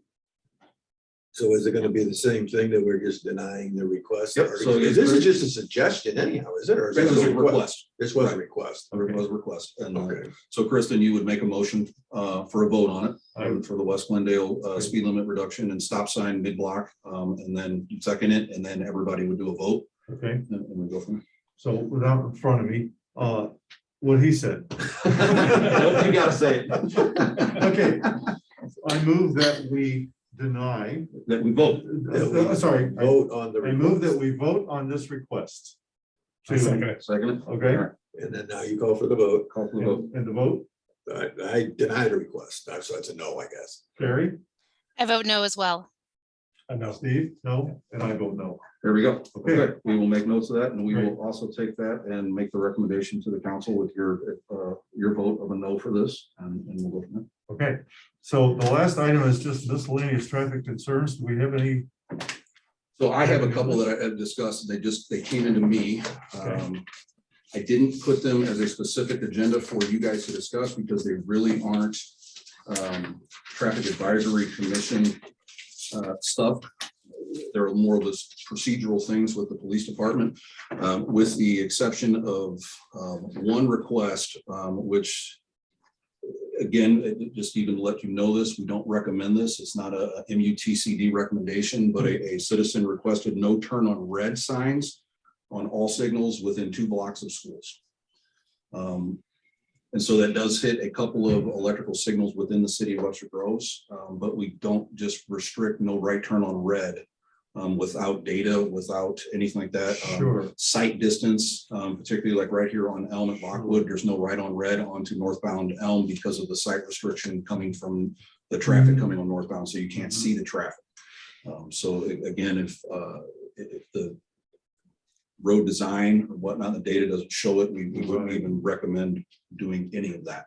So is it gonna be the same thing that we're just denying the request? Yep, Or so is this is just a suggestion anyhow, is it? Or is It this was a a request? request. This was a Right. request. It was a request. And Okay. so Kristen, you would make a motion for a vote on it I would. for the West Glendale speed limit reduction and stop sign mid-block. And then second it, and then everybody would do a vote Okay, and we go from there. so without in front of me, what he said. You gotta say it. Okay, I move that we deny, That we vote. sorry, Vote on the. I move that request. we vote on this request. I second it. Second it. Okay. All right. And then now you call for the vote. Call for the vote. And the vote, I deny the request. So it's a no, I guess. Carrie, I vote no as well. No. Steve, no, and I vote no. There we go. Okay. Okay, we will make notes of that and we Great. will also take that and make the recommendation to the council with your vote of a no for this and we'll go from there. Okay, so the last item is just miscellaneous traffic concerns. Do we have any? So I have a couple that I had discussed, they came into me. I didn't put them as a specific agenda for you guys to discuss because they really aren't traffic advisory commission stuff. There are more of those procedural things with the police department, with the exception of one request, which again, just even to let you know this, we don't recommend this. It's not a MUTCD recommendation, but a citizen requested no turn on red signs on all signals within 2 blocks of schools. And so that does hit a couple of electrical signals within the city of Webster Groves, but we don't just restrict no right turn on red without data, without anything like that. Sure. Sight distance, particularly like right here on Elm at Lockwood, there's no right on red onto northbound Elm because of the sight restriction coming from the traffic coming on northbound, so you can't see the traffic. So again, if the road design or whatnot, the data doesn't show it, we wouldn't even recommend doing any of that.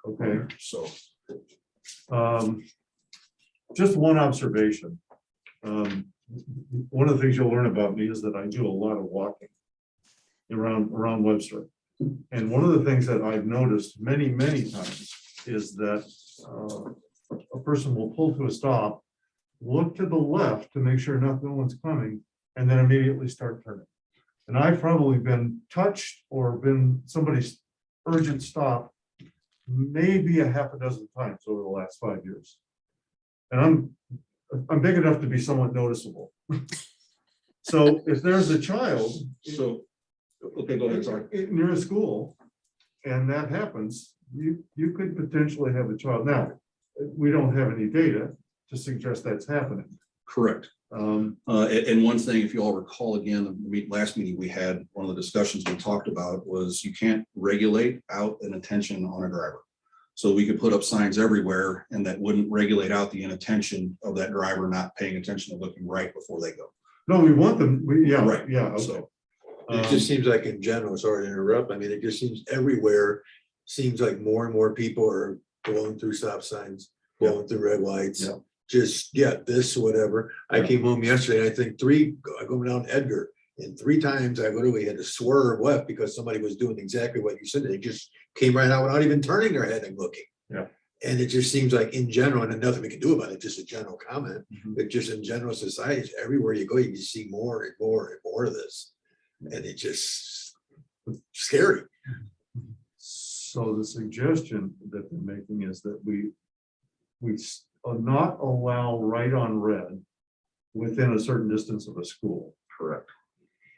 Okay, So just one observation. One of the things you'll learn about me is that I do a lot of walking around Webster. And one of the things that I've noticed many, many times is that a person will pull to a stop, look to the left to make sure no one's coming, and then immediately start turning. And I've probably been touched or been somebody's urgent stop maybe a half a dozen times over the last 5 years. And I'm big enough to be somewhat noticeable. So if there's a child. So, okay, go ahead, sorry. Near a school, and that happens, you could potentially have a child. Now, we don't have any data to suggest that's happening. Correct. And one thing, if you all recall, again, the last meeting we had, one of the discussions we talked about was you can't regulate out an attention on a driver. So we could put up signs everywhere and that wouldn't regulate out the inattention of that driver not paying attention and looking right before they go. No, we want them, yeah, Right. yeah, okay. So, It just seems like in general, sorry to interrupt, I mean, it just seems everywhere, seems like more and more people are blowing through stop signs, blowing through red lights. Yeah. Just, this, whatever. I Yeah. came home yesterday, and I think going down Edgar, and 3 times I literally had to swerve left because somebody was doing exactly what you said. They just came right out without even turning their head and looking. Yeah. And it just seems like in general, and nothing we can do about it, just a general comment, Mhm. but just in general society, everywhere you go, you can see more and more and more of this. And it just scary. So the suggestion that they're making is that we not allow right on red within a certain distance of a school. correct.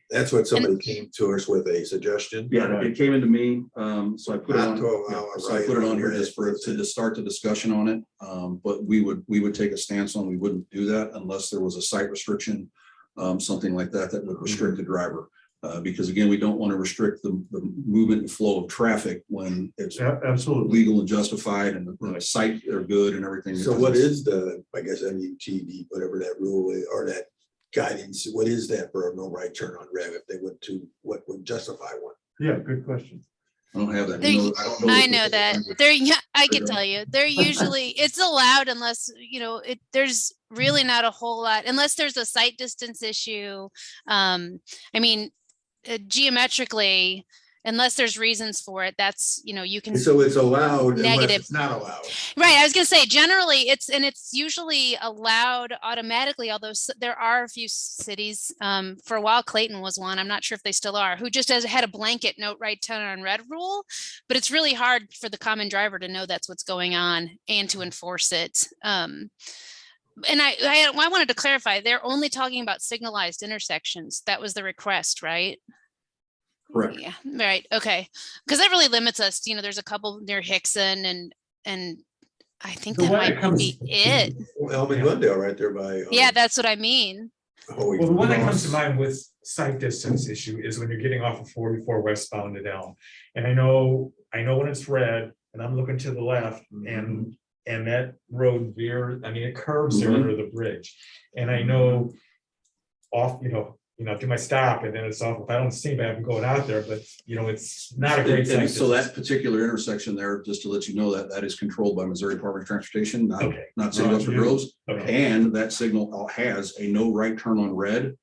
That's what somebody came to us with a suggestion. Yeah, it came into me, so I put it Not on, to allow a so I put it on here right just for, to just start the discussion on it. But we would take a stance on, we wouldn't do that unless there was a site restriction, something like that, that would restrict the driver. Because again, we don't want to restrict the movement and flow of traffic when it's Absolutely. legal and justified and the site are good and everything. So what is the, I guess, MUTD, whatever that rule is, or that guidance, what is that for a no right turn on red if they went to, what would justify one? Yeah, good question. I don't have that. There- You know, I don't know I the- know that. They're, yeah, I can tell you, they're usually, it's allowed unless, there's really not a whole lot, unless there's a site distance issue. I mean, geometrically, unless there's reasons for it, that's, you can. So it's allowed unless Negative. it's not allowed. Right, I was gonna say, generally, it's usually allowed automatically, although there are a few cities, for a while Clayton was one, I'm not sure if they still are, who just had a blanket no right turn on red rule, but it's really hard for the common driver to know that's what's going on and to enforce it. And I wanted to clarify, they're only talking about signalized intersections. That was the request, right? Correct. Yeah, right, okay, because that really limits us, there's a couple near Hickson and I think The that one that might comes- be it. Elm and Glendale right there by. Yeah, that's what I mean. Holy Well, the one that comes Cross. to mind with site distance issue is when you're getting off of 44 westbound at Elm. And I know when it's red and I'm looking to the left and that road veer, I mean, it curves there under the bridge. And I know off, do my stop and then it's off. If I don't see me, I'm going out there, but it's not a great And site so that distance. particular intersection there, just to let you know that is controlled by Missouri Department of Transportation, Okay. not City of Oxford Groves. Okay. And that signal has a no right turn on red.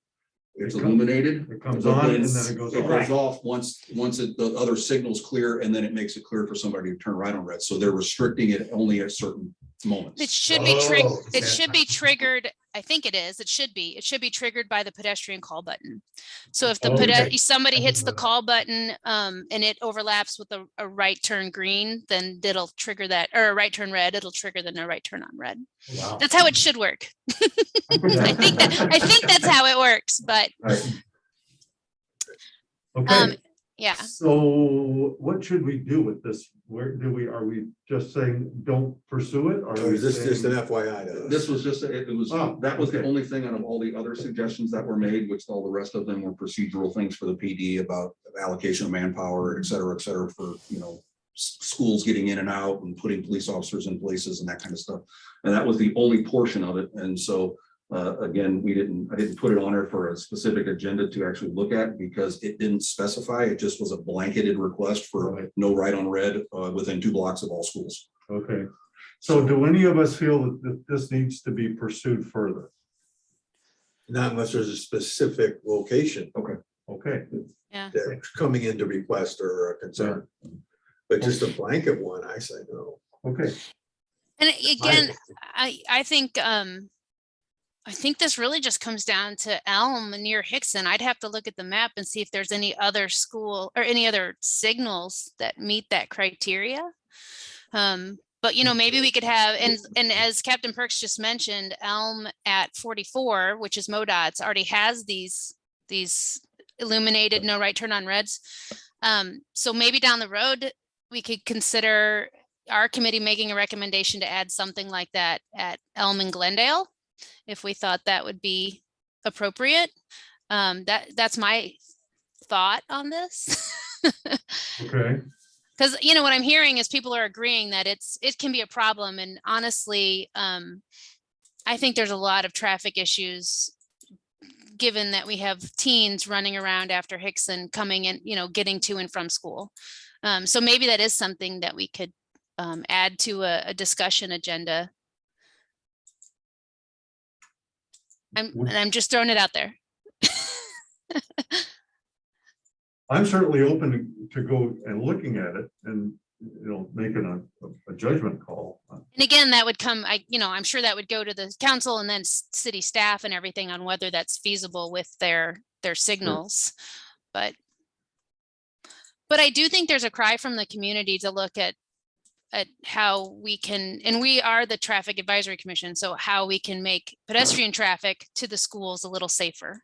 It's It comes- illuminated. It comes but on then and then it goes It off. goes off once the other signal's clear, and then it makes it clear for somebody to turn right on red. So they're restricting it only at certain moments. It should be triggered, Oh, it okay. should be triggered, I think it is, it should be triggered by the pedestrian call button. So if the Oh, okay. somebody I hits didn't the know that. call button, and it overlaps with a right turn green, then it'll trigger that, or a right turn red, it'll trigger the no right turn on red. Wow. That's how it should work. I think that's how it works, but, Okay, yeah. so what should we do with this? Are we just saying, don't pursue it? Or are Or we is this just an saying- FYI to us? This was just, it was, Oh, that was the okay. only thing out of all the other suggestions that were made, which all the rest of them were procedural things for the PD about allocation of manpower, et cetera, for, schools getting in and out and putting police officers in places and that kind of stuff. And that was the only portion of it. And so, again, I didn't put it on there for a specific agenda to actually look at because it didn't specify. It just was a blanketed request for Right. no right on red within 2 blocks of all schools. Okay, so do any of us feel that this needs to be pursued further? Not unless there's a specific location Okay, that's coming into request or a concern. But just a blanket one, I say no. okay. And again, I think this really just comes down to Elm near Hickson. I'd have to look at the map and see if there's any other school or any other signals that meet that criteria. But maybe we could have, and as Captain Perks just mentioned, Elm at 44, which is MoDOT's, already has these illuminated no right turn on reds. So maybe down the road, we could consider our committee making a recommendation to add something like that at Elm and Glendale, if we thought that would be appropriate. That's my thought on this. Okay, Because what I'm hearing is people are agreeing that it can be a problem. And honestly, I think there's a lot of traffic issues given that we have teens running around after Hickson coming in, getting to and from school. So maybe that is something that we could add to a discussion agenda. I'm just throwing it out there. I'm certainly open to go and looking at it and, making a judgment call. And again, that would come, I'm sure that would go to the council and then city staff and everything on whether that's feasible with their signals. But I do think there's a cry from the community to look at how we can, and we are the Traffic Advisory Commission, so how we can make pedestrian traffic to the schools a little safer.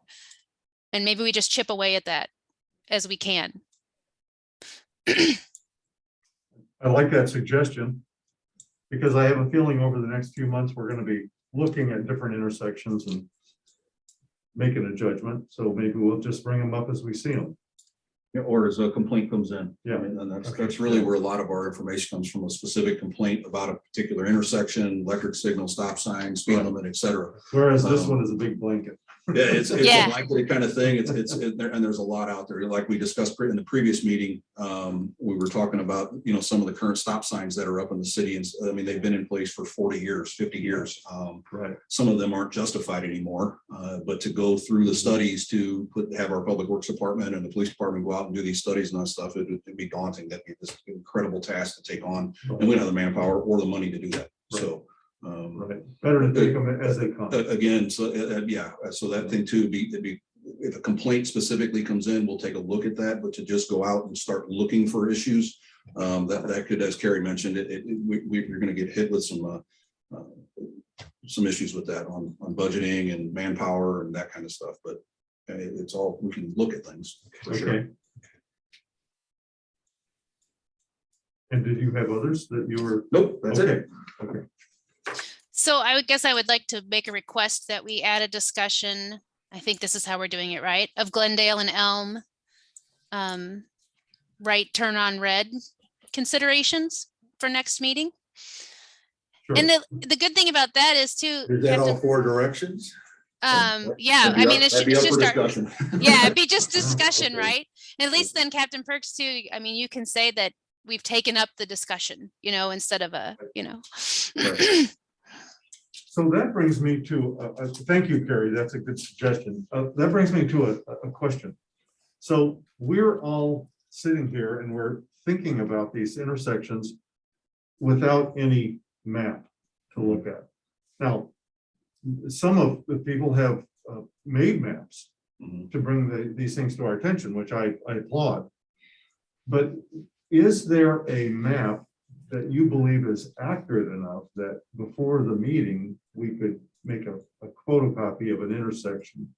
And maybe we just chip away at that as we can. I like that suggestion. Because I have a feeling over the next few months, we're gonna be looking at different intersections and making a judgment, so maybe we'll just bring them up as we see them. Yeah, or as a complaint comes in. Yeah. And that's, Okay. that's really where a lot of our information comes from, a specific complaint about a particular intersection, electric signal, stop sign, speed limit, et cetera. Whereas this one is a big blanket. Yeah, it's Yeah. a blanket kind of thing. And there's a lot out there. Like we discussed in the previous meeting, we were talking about, some of the current stop signs that are up in the city. And I mean, they've been in place for 40 years, 50 years. Right. Some of them aren't justified anymore, but to go through the studies to have our public works department and the police department go out and do these studies and that stuff, it'd be daunting. That'd be this incredible task to take on. And we don't have the manpower or the money to do that. So. Right, better to take them as they come. Again, so so that thing too, it'd be if a complaint specifically comes in, we'll take a look at that. But to just go out and start looking for issues, that could, as Kerry mentioned, we're going to get hit with some issues with that on budgeting and manpower and that kind of stuff. But it's all, we can look at things for sure. Okay. And did you have others that you were? Nope, that's it. Okay. So I would guess I would like to make a request that we add a discussion. I think this is how we're doing it, right? Of Glendale and Elm. Right turn on red considerations for next meeting. Sure. And the good thing about that is too. Is that all Captain- 4 directions? Yeah, I mean, it's That'd be up just for our, discussion. yeah, it'd be just discussion, Okay. right? And at least then Captain Perks too, I mean, you can say that we've taken up the discussion, instead of Right. So that brings me to, thank you, Kerry, that's a good suggestion. That brings me to a question. So we're all sitting here and we're thinking about these intersections without any map to look at. Now, some of the people have made maps Mhm. to bring these things to our attention, which I applaud. But is there a map that you believe is accurate enough that before the meeting, we could make a photocopy of an intersection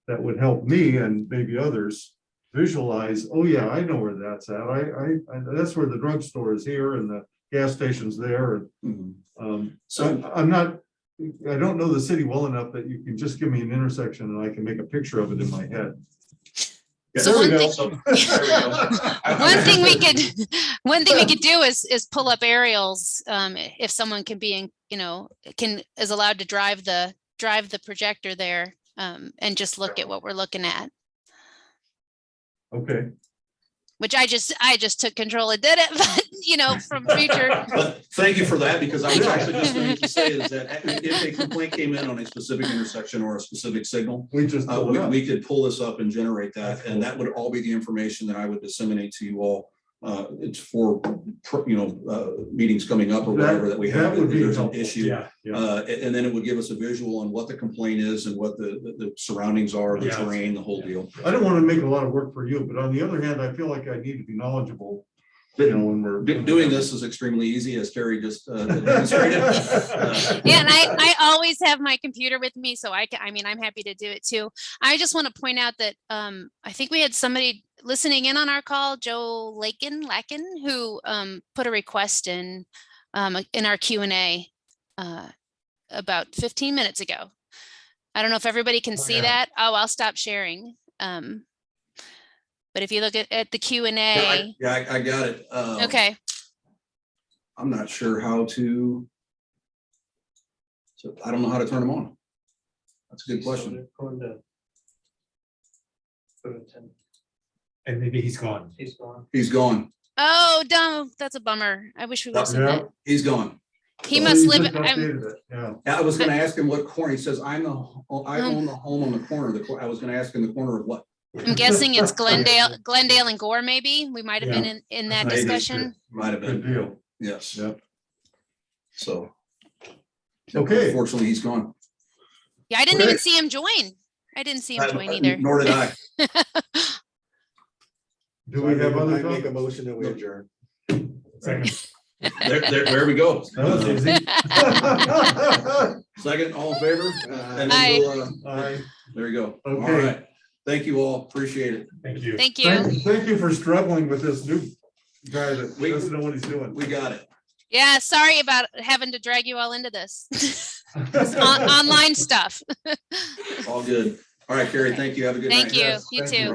that would help me and maybe others visualize, oh yeah, I know where that's at. I that's where the drugstore is here and the gas station's there. Mhm. And So I don't know the city well enough that you can just give me an intersection and I can make a picture of it in my head. So There we one go. thing- there we go. one thing we could do is pull up aerials, if someone can be is allowed to drive the projector there, and just look at what we're looking at, Okay, which I just took control and did it, but from future. But thank you for that, because I was actually just going to say is that if a complaint came in on a specific intersection or a specific signal, we just pulled it up. we could pull this up and generate that, and that would all be the information that I would disseminate to you all. It's for, meetings coming up or whatever that we have, That would if be there's an helpful. issue. Yeah, yeah. And then it would give us a visual on what the complaint is and what the surroundings are, the Yeah. terrain, the whole deal. I don't want to make a lot of work for you, but on the other hand, I feel like I need to be knowledgeable, when we're. Doing this is extremely easy, as Kerry just demonstrated. Yeah, and I always have my computer with me, so I'm happy to do it too. I just want to point out that I think we had somebody listening in on our call, Joe Lakin, who put a request in our Q&A about 15 minutes ago. I don't know if everybody can see yeah. that. Oh, I'll stop sharing. But if you look at the Q&A, Yeah, I got it. okay. I'm not sure how to. So I don't know how to turn them on. That's a good question. And maybe he's gone. He's gone. Oh, dumb. That's a bummer. I wish we would have said Yeah. that. He's gone. He So must You live. just updated it, yeah. I was gonna ask him what corner. He says, I own the home on the corner. I was gonna ask him the corner of what? I'm guessing it's Glendale and Gore, maybe. We might have been in that Maybe. discussion. Might have Good been, deal. yes. Yep. So. Okay. Unfortunately, he's gone. Yeah, I didn't Okay. even see him join. I didn't see him join either. Nor did I. Do we have other I make a comments? motion that we adjourn. Second. There we go. That was easy. Second, all in favor? And then Aye. we'll, Aye. there you go. All Okay. right. Thank you all. Appreciate it. Thank you. Thank you. Thank you for struggling with this new guy that We- doesn't know what he's doing. We got it. Yeah, sorry about having to drag you all into this. Online stuff. All good. All right, Kerry, thank you. Have a good night. Thank you. Yes, You thank you. too.